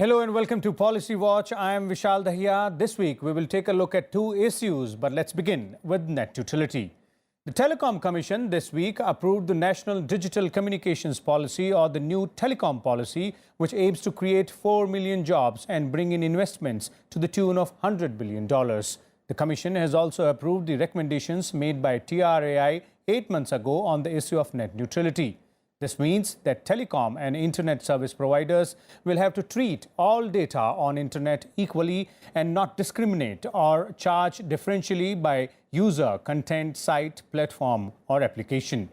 Hello and welcome to Policy Watch. I am Vishal Dahiya. This week we will take a look at two issues, but let's begin with net neutrality. The Telecom Commission this week approved the National Digital Communications Policy, or the new telecom policy, which aims to create 4 million jobs and bring in investments to the tune of $100 billion. The Commission has also approved the recommendations made by TRAI 8 months ago on the issue of net neutrality. This means that telecom and internet service providers will have to treat all data on internet equally and not discriminate or charge differentially by user, content, site, platform or application.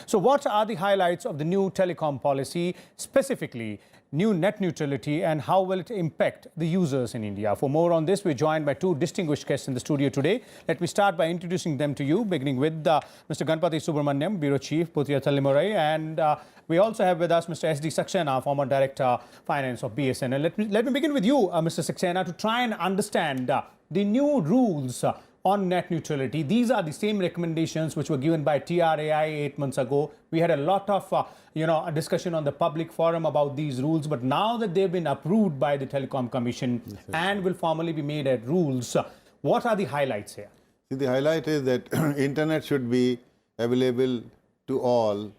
So what are the highlights of the new telecom policy, specifically new net neutrality, and how will it impact the users in India? For more on this, we're joined by two distinguished guests in the studio today. Let me start by introducing them to you, beginning with Mr. Ganpati Subramaniam, Bureau Chief, Puthiya Thallimurai, and we also have with us Mr. S.D. Saxena, former Director Finance of BSNL. Let me begin with you, Mr. Saxena, to try and understand the new rules on net neutrality. These are the same recommendations which were given by TRAI 8 months ago. We had a lot of a discussion on the public forum about these rules, but now that they've been approved by the Telecom Commission and will formally be made as rules, what are the highlights here? See, the highlight is that internet should be available to all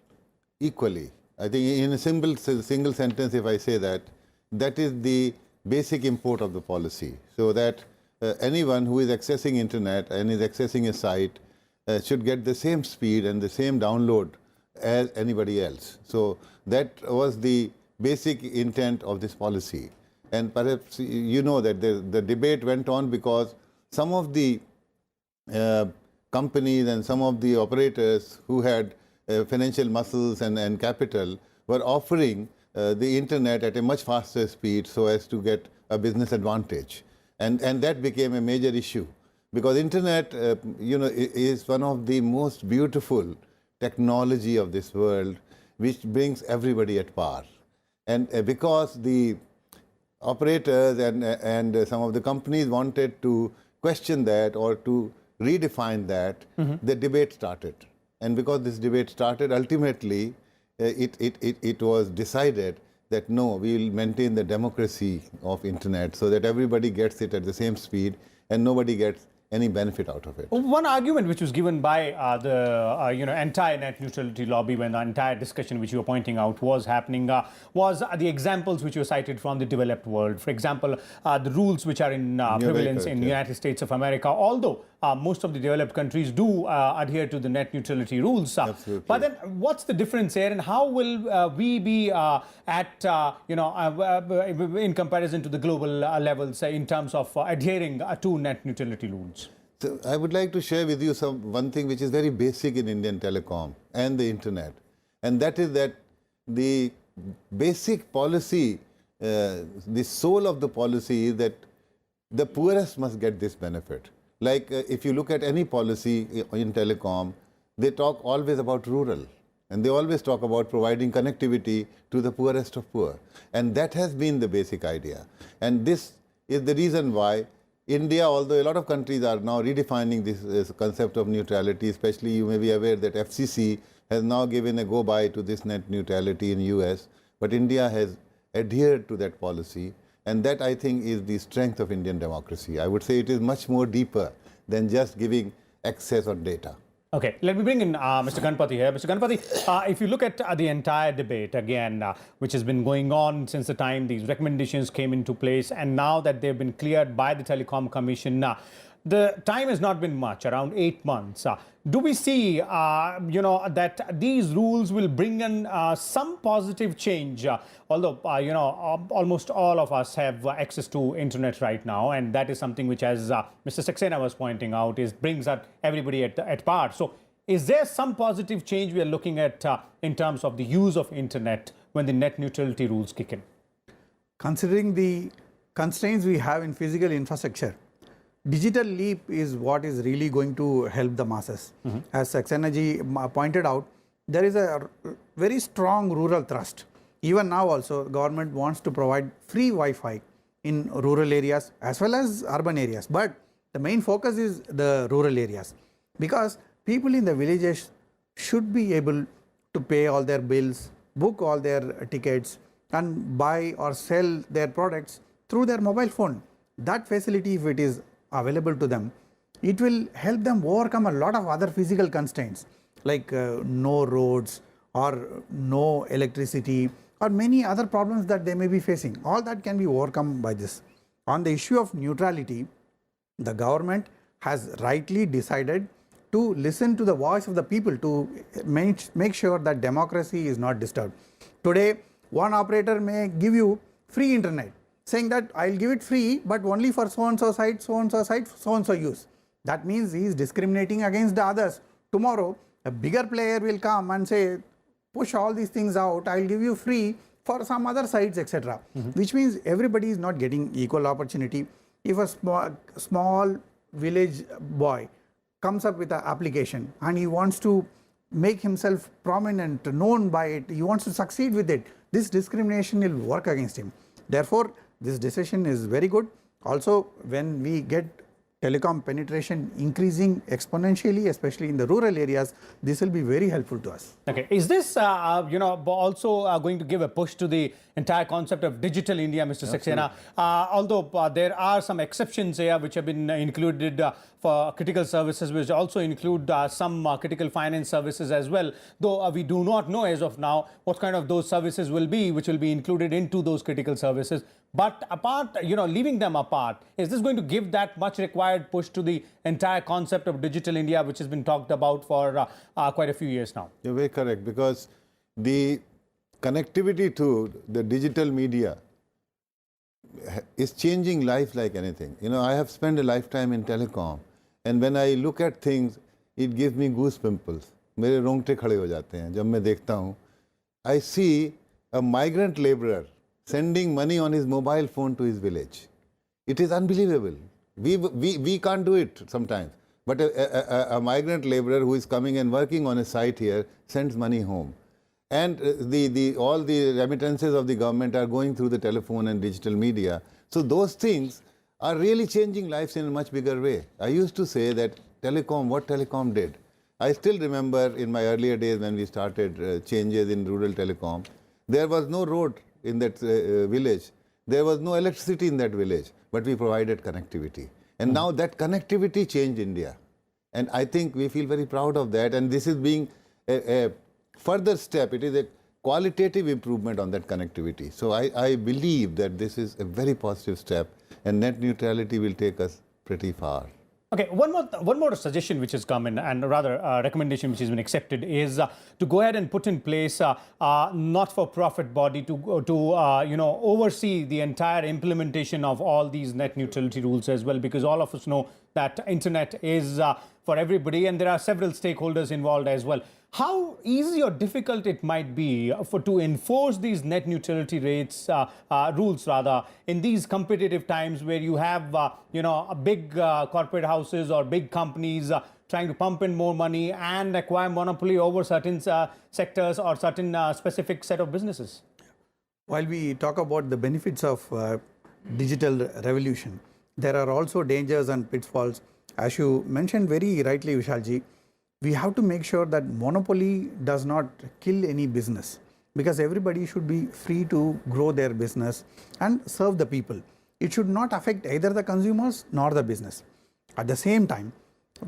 equally. I think in a single sentence, if I say that, that is the basic import of the policy, so that anyone who is accessing internet and is accessing a site should get the same speed and the same download as anybody else. So that was the basic intent of this policy. And perhaps you know that the debate went on because some of the companies and some of the operators who had financial muscles and capital were offering the internet at a much faster speed so as to get a business advantage. And that became a major issue, because internet, is one of the most beautiful technology of this world, which brings everybody at par. And because the operators and some of the companies wanted to question that or to redefine that, the debate started. And because this debate started, ultimately, it was decided that no, we will maintain the democracy of internet so that everybody gets it at the same speed and nobody gets any benefit out of it. One argument which was given by the entire net neutrality lobby, when the entire discussion which you were pointing out was happening, was the examples which were cited from the developed world. For example, the rules which are in prevalence in the United States of America, although most of the developed countries do adhere to the net neutrality rules. Absolutely. But then what's the difference here, and how will we be in comparison to the global levels in terms of adhering to net neutrality rules? So I would like to share with you one thing which is very basic in Indian telecom and the internet, and that is that the basic policy, the soul of the policy is that the poorest must get this benefit. Like if you look at any policy in telecom, they talk always about rural, and they always talk about providing connectivity to the poorest of poor. And that has been the basic idea. And this is the reason why India, although a lot of countries are now redefining this concept of neutrality, especially you may be aware that FCC has now given a go-by to this net neutrality in US, but India has adhered to that policy. And that, I think, is the strength of Indian democracy. I would say it is much more deeper than just giving access on data. Okay, let me bring in Mr. Ganpati here. Mr. Ganpati, if you look at the entire debate, again, which has been going on since the time these recommendations came into place, and now that they've been cleared by the Telecom Commission, the time has not been much, around 8 months. Do we see, that these rules will bring in some positive change? Although, almost all of us have access to internet right now, and that is something which, as Mr. Saxena was pointing out, brings everybody at par. So, is there some positive change we are looking at in terms of the use of internet when the net neutrality rules kick in? Considering the constraints we have in physical infrastructure, digital leap is what is really going to help the masses. As Saxena ji pointed out, there is a very strong rural thrust. Even now also, government wants to provide free Wi-Fi in rural areas as well as urban areas. But the main focus is the rural areas, because people in the villages should be able to pay all their bills, book all their tickets, and buy or sell their products through their mobile phone. That facility, if it is available to them, it will help them overcome a lot of other physical constraints like no roads or no electricity or many other problems that they may be facing. All that can be overcome by this. On the issue of neutrality, the government has rightly decided to listen to the voice of the people to make sure that democracy is not disturbed. Today, one operator may give you free internet, saying that I'll give it free, but only for so and so site, so and so site, so and so use. That means he is discriminating against the others. Tomorrow, a bigger player will come and say, push all these things out, I'll give you free for some other sites, etc. Which means everybody is not getting equal opportunity. If a small village boy comes up with an application and he wants to make himself prominent, known by it, he wants to succeed with it, this discrimination will work against him. Therefore, this decision is very good. Also, when we get telecom penetration increasing exponentially, especially in the rural areas, this will be very helpful to us. Okay, is this also going to give a push to the entire concept of digital India, Mr. Saxena? Although there are some exceptions here which have been included for critical services, which also include some critical finance services as well. Though we do not know as of now what kind of those services will be, which will be included into those critical services. But apart, leaving them apart, is this going to give that much required push to the entire concept of digital India, which has been talked about for quite a few years now? You're very correct, because the connectivity to the digital media is changing life like anything. I have spent a lifetime in telecom, and when I look at things, it gives me goose pimples. मेरे रोंगटे खड़े हो जाते हैं जब मैं देखता हूँ. I see a migrant laborer sending money on his mobile phone to his village. It is unbelievable. We can't do it sometimes. But a migrant laborer who is coming and working on a site here sends money home. And all the remittances of the government are going through the telephone and digital media. So those things are really changing lives in a much bigger way. I used to say that what telecom did. I still remember in my earlier days when we started changes in rural telecom, there was no road in that village. There was no electricity in that village, but we provided connectivity. And now that connectivity changed India. And I think we feel very proud of that. And this is being a further step. It is a qualitative improvement on that connectivity. So I believe that this is a very positive step, and net neutrality will take us pretty far. Okay, one more suggestion which has come in, and rather a recommendation which has been accepted, is to go ahead and put in place a not-for-profit body to oversee the entire implementation of all these net neutrality rules as well, because all of us know that internet is for everybody, and there are several stakeholders involved as well. How easy or difficult it might be to enforce these net neutrality rules in these competitive times where you have big corporate houses or big companies trying to pump in more money and acquire monopoly over certain sectors or certain specific set of businesses? While we talk about the benefits of digital revolution, there are also dangers and pitfalls. As you mentioned very rightly, Vishalji, we have to make sure that monopoly does not kill any business, because everybody should be free to grow their business and serve the people. It should not affect either the consumers nor the business. At the same time,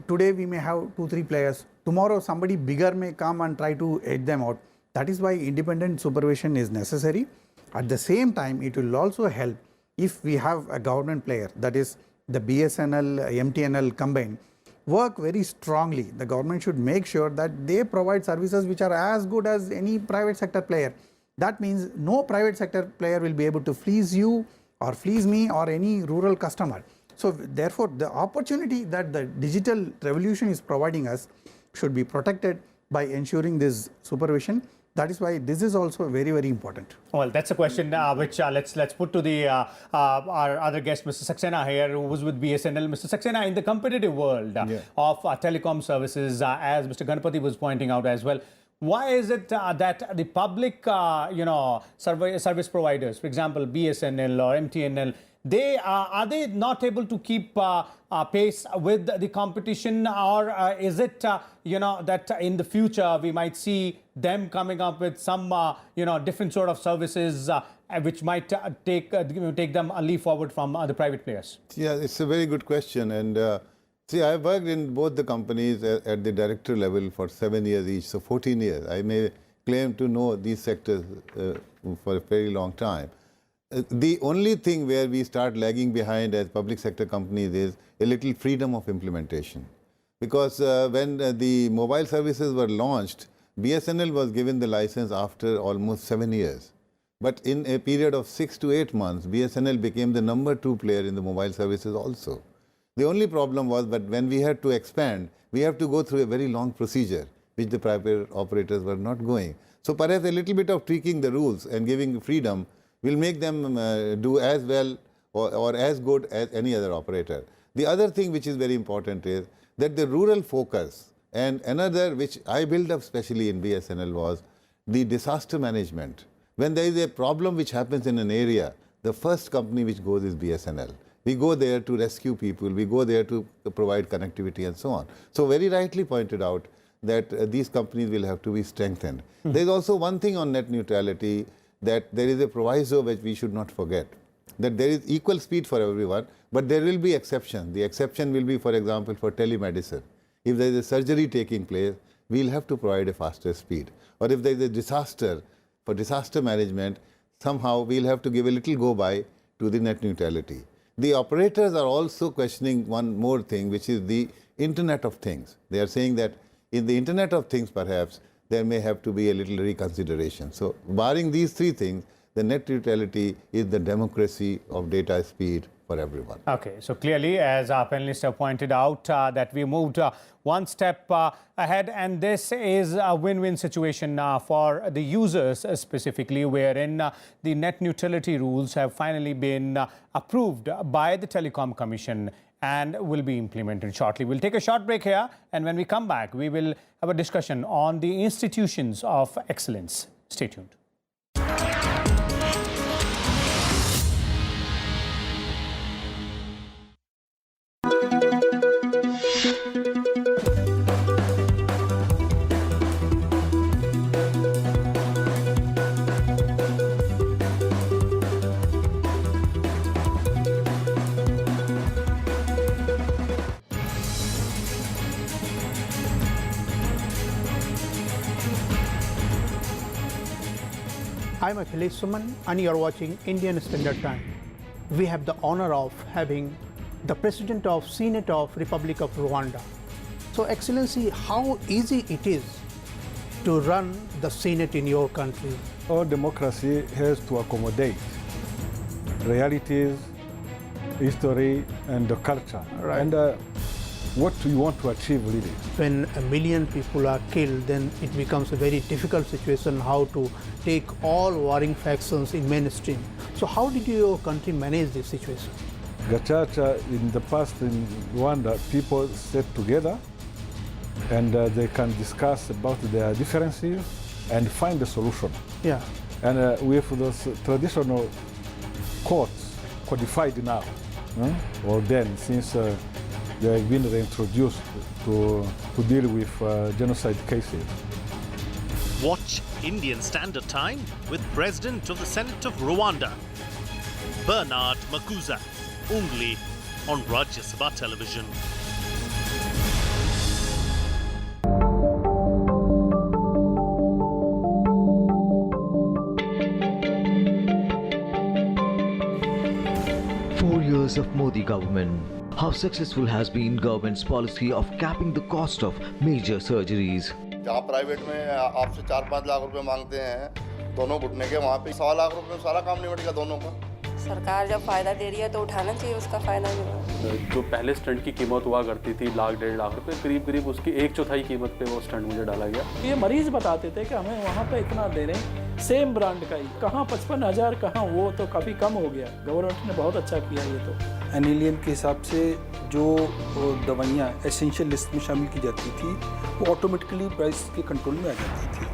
today we may have 2-3 players. Tomorrow somebody bigger may come and try to edge them out. That is why independent supervision is necessary. At the same time, it will also help if we have a government player, that is the BSNL, MTNL combined, work very strongly. The government should make sure that they provide services which are as good as any private sector player. That means no private sector player will be able to fleece you or fleece me or any rural customer. So therefore, the opportunity that the digital revolution is providing us should be protected by ensuring this supervision. That is why this is also very, very important. Well, that's a question which let's put to the our other guest, Mr. Saxena here, who was with BSNL. Mr. Saxena, in the competitive world of telecom services, as Mr. Ganapati was pointing out as well, why is it that the public, service providers, for example, BSNL or MTNL, are they not able to keep pace with the competition, or is it that in the future we might see them coming up with some different sort of services which might take them a leap forward from the private players? Yeah, it's a very good question. And see, I've worked in both the companies at the director level for 7 years each, so 14 years. I may claim to know these sectors for a very long time. The only thing where we start lagging behind as public sector companies is a little freedom of implementation. Because when the mobile services were launched, BSNL was given the license after almost 7 years. But in a period of 6 to 8 months, BSNL became the #2 player in the mobile services also. The only problem was that when we had to expand, we have to go through a very long procedure, which the private operators were not going. So perhaps a little bit of tweaking the rules and giving freedom will make them do as well or as good as any other operator. The other thing which is very important is that the rural focus, and another which I built up specially in BSNL, was the disaster management. When there is a problem which happens in an area, the first company which goes is BSNL. We go there to rescue people, we go there to provide connectivity and so on. So very rightly pointed out that these companies will have to be strengthened. There is also one thing on net neutrality, that there is a proviso which we should not forget, that there is equal speed for everyone, but there will be exceptions. The exception will be, for example, for telemedicine. If there is a surgery taking place, we will have to provide a faster speed. Or if there is a disaster, for disaster management, somehow we will have to give a little go-by to the net neutrality. The operators are also questioning one more thing, which is the Internet of Things. They are saying that in the Internet of Things, perhaps, there may have to be a little reconsideration. So, barring these three things, the net neutrality is the democracy of data speed for everyone. Okay, so clearly, as our panelists have pointed out, that we moved one step ahead, and this is a win-win situation for the users specifically, wherein the net neutrality rules have finally been approved by the Telecom Commission and will be implemented shortly. We'll take a short break here, and when we come back, we will have a discussion on the institutions of excellence. Stay tuned. I'm Akhilesh Suman and you're watching Indian Standard Time. We have the honor of having the President of Senate of Republic of Rwanda. So Excellency, how easy it is to run the Senate in your country? All democracy has to accommodate realities, history, and the culture. Right. And what we want to achieve really. When 1 million people are killed, then it becomes a very difficult situation how to take all warring factions in mainstream. So how did your country manage this situation? Gacaca, in the past in Rwanda, people sit together and they can discuss about their differences and find a solution. Yeah. And with those traditional courts codified now, or then, since they have been reintroduced to deal with genocide cases. Watch Indian Standard Time with President of the Senate of Rwanda, Bernard Makuza, only on Rajya Sabha television. Years of Modi government. How successful has been government's policy of capping the cost of major surgeries? जहाँ private में आपसे 4-5 लाख रुपए मांगते हैं दोनों घुटने के, वहाँ पे 100 लाख रुपए में सारा काम निपट गया दोनों का। सरकार जब फायदा दे रही है तो उठाना चाहिए उसका फायदा भी। जो पहले स्टंट की कीमत हुआ करती थी 1-1.5 लाख रुपए, करीब उसकी 1/4 कीमत पे वो स्टंट मुझे डाला गया। ये मरीज बताते थे कि हमें वहाँ पे इतना दे रहे हैं, सेम ब्रांड का ही, कहाँ 55,000, कहाँ वो तो काफ़ी कम हो गया। गवर्नमेंट ने बहुत अच्छा किया ये तो। एनिलियन के हिसाब से जो दवाइयाँ एसेंशियल लिस्ट में शामिल की जाती थी वो ऑटोमेटिकली प्राइस के कंट्रोल में आ जाती थी।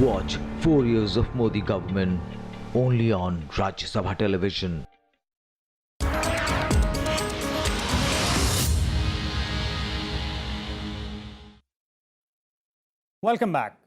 Watch 4 years of Modi government only on Rajya Sabha television. Welcome back.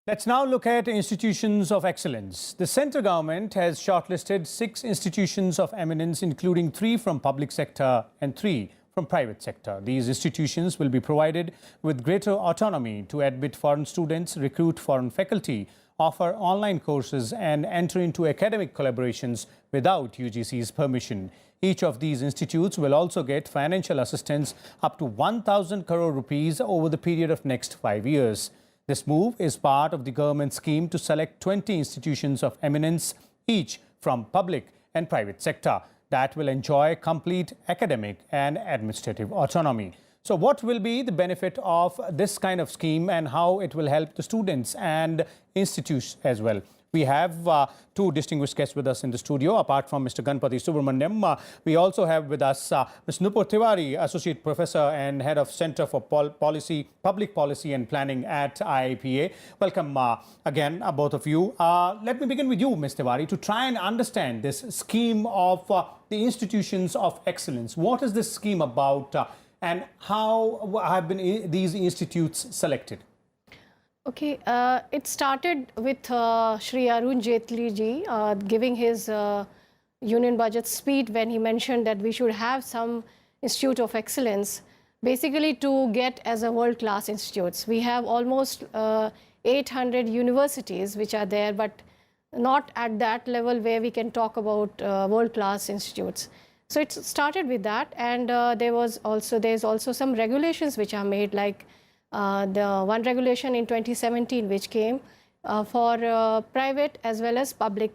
Let's now look at institutions of excellence. The central government has shortlisted 6 institutions of eminence, including 3 from public sector and 3 from private sector. These institutions will be provided with greater autonomy to admit foreign students, recruit foreign faculty, offer online courses and enter into academic collaborations without UGC's permission. Each of these institutes will also get financial assistance up to 1,000 crore rupees over the period of next 5 years. This move is part of the government scheme to select 20 institutions of eminence, each from public and private sector, that will enjoy complete academic and administrative autonomy. So what will be the benefit of this kind of scheme and how it will help the students and institutes as well? We have 2 distinguished guests with us in the studio. Apart from Mr. Ganpati Subramaniam, we also have with us Ms. Nupur Tiwary, Associate Professor and Head of Center for Public Policy and Planning at IIPA. Welcome again, both of you. Let me begin with you, Ms. Tiwary, to try and understand this scheme of the institutions of excellence. What is this scheme about and how have been these institutes selected? Okay, it started with Shri Arun Jaitley ji giving his union budget speech when he mentioned that we should have some institute of excellence, basically to get as a world-class institutes. We have almost 800 universities which are there, but not at that level where we can talk about world-class institutes. So it started with that, and there's also some regulations which are made, like the one regulation in 2017 which came for private as well as public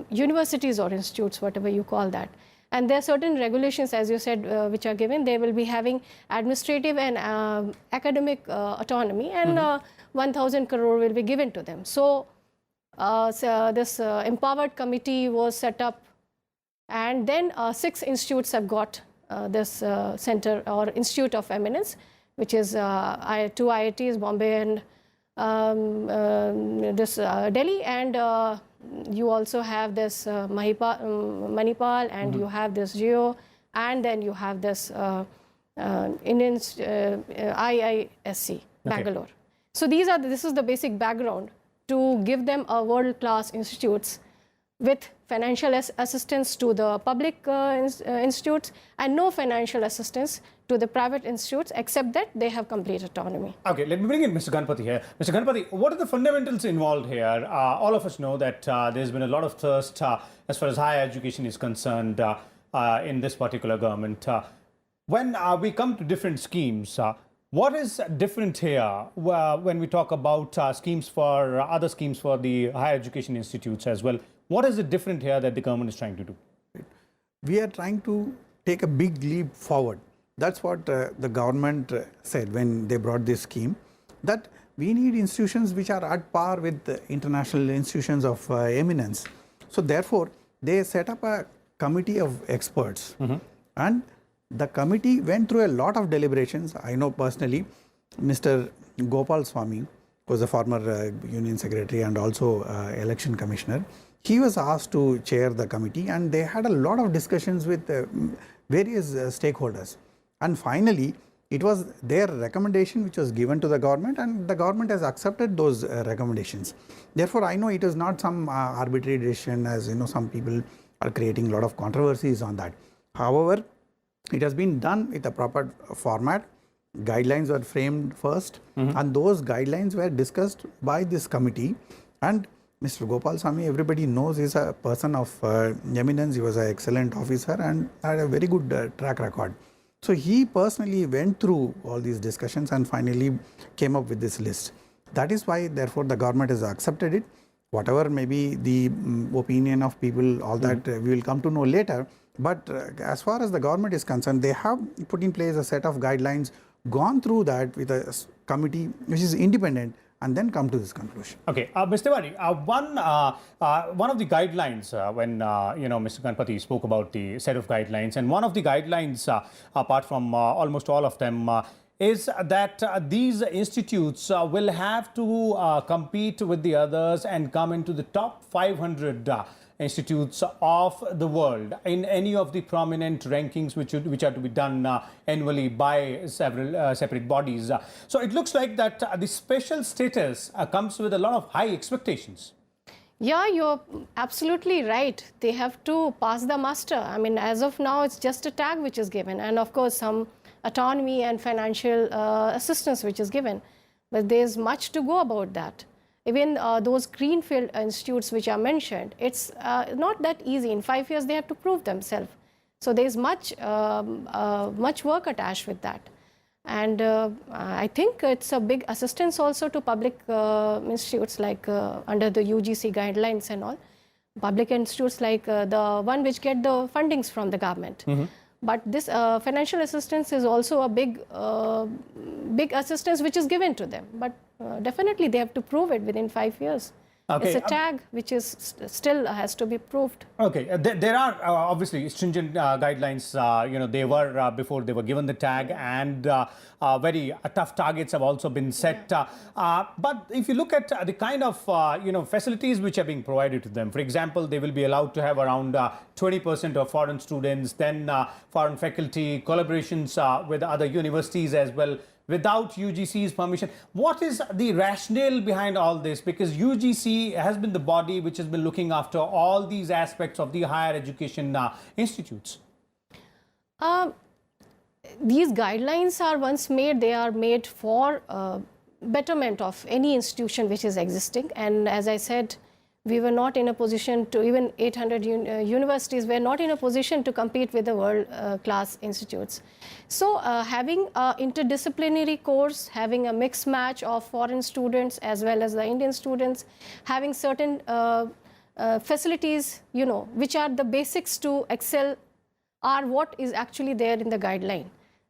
universities or institutes, whatever you call that. And there are certain regulations, as you said, which are given. They will be having administrative and academic autonomy, and 1,000 crore will be given to them. So, this empowered committee was set up, and then 6 institutes have got this center or Institute of Eminence, which is 2 IITs, Bombay and Delhi, and you also have this Manipal, and you have this Geo, and then you have this IISC, Bangalore. So this is the basic background to give them a world-class institutes with financial assistance to the public institutes and no financial assistance to the private institutes, except that they have complete autonomy. Okay, let me bring in Mr. Ganpati here. Mr. Ganpati, what are the fundamentals involved here? All of us know that there's been a lot of thirst as far as higher education is concerned in this particular government. When we come to different schemes, what is different here when we talk about schemes for other schemes for the higher education institutes as well? What is it different here that the government is trying to do? We are trying to take a big leap forward. That's what the government said when they brought this scheme, that we need institutions which are at par with the international institutions of eminence. So therefore, they set up a committee of experts, and the committee went through a lot of deliberations. I know personally, Mr. Gopal Swami was a former union secretary and also election commissioner. He was asked to chair the committee, and they had a lot of discussions with various stakeholders. And finally, it was their recommendation which was given to the government, and the government has accepted those recommendations. Therefore, I know it is not some arbitrary decision, as you know, some people are creating a lot of controversies on that. However, it has been done with a proper format. Guidelines were framed first, and those guidelines were discussed by this committee. And Mr. Gopal Swami, everybody knows, is a person of eminence. He was an excellent officer and had a very good track record. So he personally went through all these discussions and finally came up with this list. That is why, therefore, the government has accepted it. Whatever may be the opinion of people, all that we will come to know later. But as far as the government is concerned, they have put in place a set of guidelines, gone through that with a committee which is independent, and then come to this conclusion. Okay, Mr. Tiwary, one of the guidelines when Mr. Ganpati spoke about the set of guidelines, and one of the guidelines, apart from almost all of them, is that these institutes will have to compete with the others and come into the top 500 institutes of the world in any of the prominent rankings which are to be done annually by several separate bodies. So it looks like that the special status comes with a lot of high expectations. Yeah, you're absolutely right. They have to pass the muster. I mean, as of now, it's just a tag which is given, and of course, some autonomy and financial assistance which is given. But there's much to go about that. Even those greenfield institutes which are mentioned, it's not that easy. In 5 years, they have to prove themselves. So there's much work attached with that. And I think it's a big assistance also to public institutes like under the UGC guidelines and all. Public institutes like the one which get the fundings from the government. But this financial assistance is also a big assistance which is given to them. But definitely they have to prove it within 5 years. Okay. It's a tag which is still has to be proved. Okay, there are obviously stringent guidelines. They were before they were given the tag, and very tough targets have also been set. But if you look at the kind of facilities which are being provided to them, for example, they will be allowed to have around 20% of foreign students, then foreign faculty, collaborations with other universities as well, without UGC's permission. What is the rationale behind all this? Because UGC has been the body which has been looking after all these aspects of the higher education institutes. These guidelines are once made, they are made for betterment of any institution which is existing. And as I said, we were not in a position to, even 800 universities were not in a position to compete with the world-class institutes. So having an interdisciplinary course, having a mixed match of foreign students as well as the Indian students, having certain facilities, which are the basics to excel, are what is actually there in the guideline.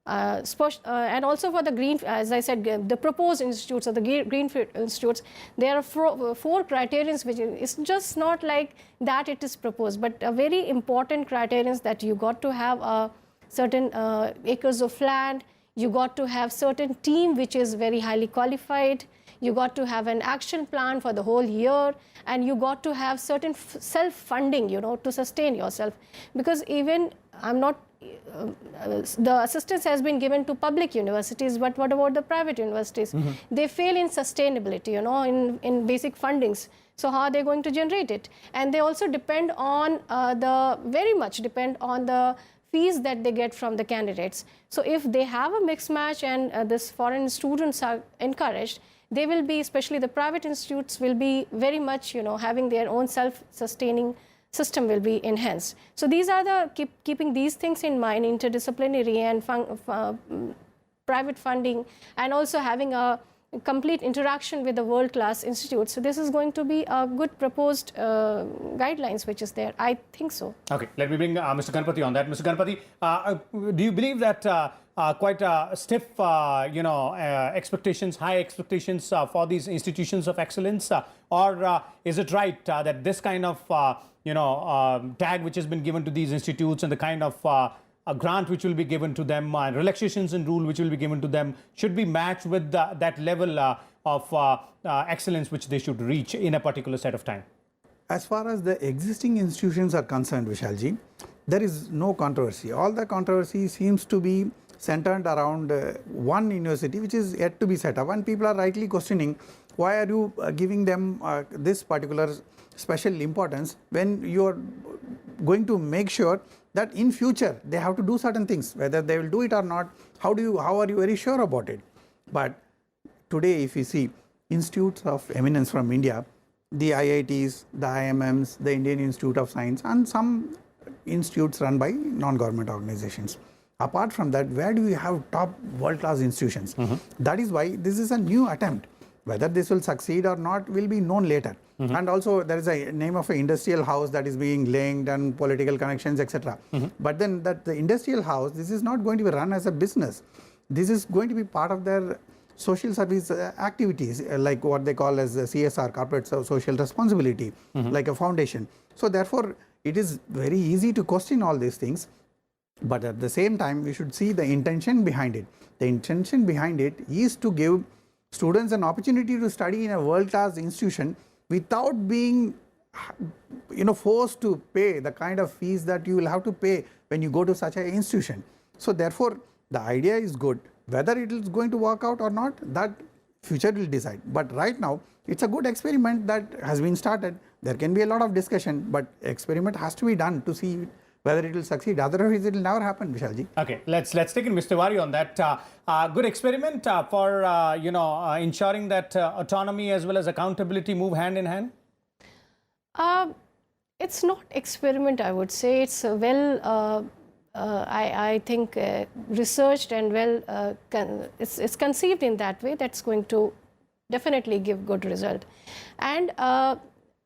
And also for the as I said, the proposed institutes or the greenfield institutes, there are four criterions, which it's just not like that it is proposed, but a very important criterions that you got to have a certain acres of land, you got to have certain team which is very highly qualified, you got to have an action plan for the whole year, and you got to have certain self-funding, to sustain yourself. Because even the assistance has been given to public universities, but what about the private universities? They fail in sustainability, in basic fundings. So how are they going to generate it? And they also depend on very much depend on the fees that they get from the candidates. So if they have a mixed match and this foreign students are encouraged, they will be, especially the private institutes, will be very much, having their own self-sustaining system will be enhanced. So these are the keeping these things in mind, interdisciplinary and private funding, and also having a complete interaction with the world-class institutes. So this is going to be a good proposed guidelines which is there. I think so. Okay, let me bring Mr. Ganpati on that. Mr. Ganpati, do you believe that quite stiff, expectations, high expectations for these institutions of excellence, or is it right that this kind of tag which has been given to these institutes and the kind of a grant which will be given to them and relaxations in rule which will be given to them should be matched with that level of excellence which they should reach in a particular set of time? As far as the existing institutions are concerned, Vishalji, there is no controversy. All the controversy seems to be centered around one university which is yet to be set up, and people are rightly questioning why are you giving them this particular special importance when you are going to make sure that in future they have to do certain things, whether they will do it or not. How are you very sure about it? But today, if you see institutes of eminence from India, the IITs, the IMMs, the Indian Institute of Science, and some institutes run by non-government organizations. Apart from that, where do we have top world-class institutions? That is why this is a new attempt. Whether this will succeed or not will be known later. And also there is a name of an industrial house that is being linked and political connections, etc. But then that the industrial house, this is not going to be run as a business. This is going to be part of their social service activities, like what they call as CSR, corporate social responsibility, like a foundation. So therefore, it is very easy to question all these things. But at the same time, we should see the intention behind it. The intention behind it is to give students an opportunity to study in a world-class institution without being forced to pay the kind of fees that you will have to pay when you go to such an institution. So therefore, the idea is good. Whether it is going to work out or not, that future will decide. But right now, it's a good experiment that has been started. There can be a lot of discussion, but experiment has to be done to see whether it will succeed. Otherwise, it will never happen, Vishalji. Okay, let's take in Mr. Tiwary on that. Good experiment for ensuring that autonomy as well as accountability move hand in hand. It's not experiment, I would say. It's I think researched and it's conceived in that way. That's going to definitely give good result. And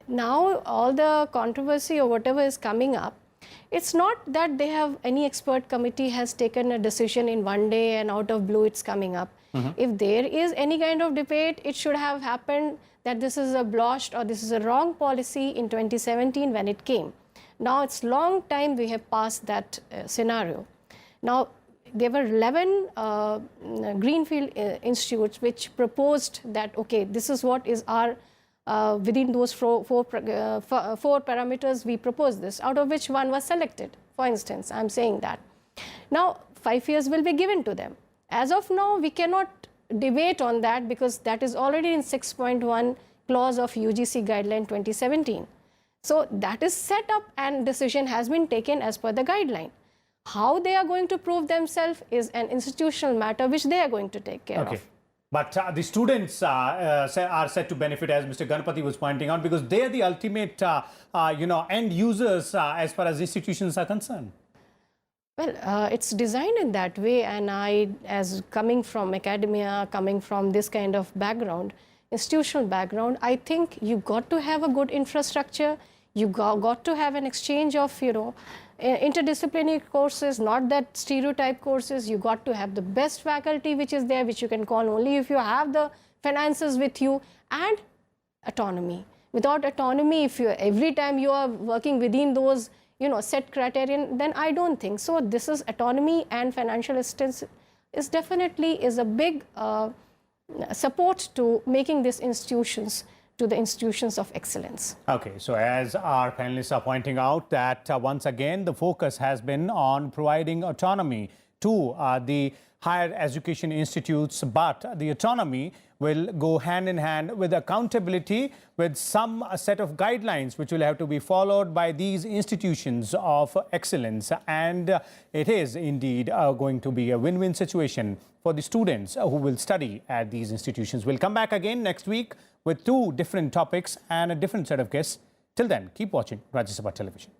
now all the controversy or whatever is coming up, it's not that they have any expert committee has taken a decision in one day and out of blue it's coming up. If there is any kind of debate, it should have happened that this is a botched or this is a wrong policy in 2017 when it came. Now it's long time we have passed that scenario. Now there were 11 greenfield institutes which proposed that, okay, this is what is our within those four parameters we propose this, out of which one was selected. For instance, I'm saying that. Now 5 years will be given to them. As of now, we cannot debate on that because that is already in 6.1 clause of UGC guideline 2017. So that is set up and decision has been taken as per the guideline. How they are going to prove themselves is an institutional matter which they are going to take care of. But the students are set to benefit, as Mr. Ganapathy was pointing out, because they are the ultimate, end users as far as institutions are concerned. Well, it's designed in that way, and I, as coming from academia, coming from this kind of background, institutional background, I think you got to have a good infrastructure. You got to have an exchange of, interdisciplinary courses, not that stereotype courses. You got to have the best faculty which is there, which you can call only if you have the finances with you, and autonomy. Without autonomy, if you every time you are working within those set criterion, then I don't think so. This is autonomy, and financial assistance is definitely a big support to making these institutions to the institutions of excellence. Okay, so as our panelists are pointing out that once again the focus has been on providing autonomy to the higher education institutes, but the autonomy will go hand in hand with accountability, with some set of guidelines which will have to be followed by these institutions of excellence. And it is indeed going to be a win-win situation for the students who will study at these institutions. We'll come back again next week with two different topics and a different set of guests. Till then, keep watching Rajya Sabha Television.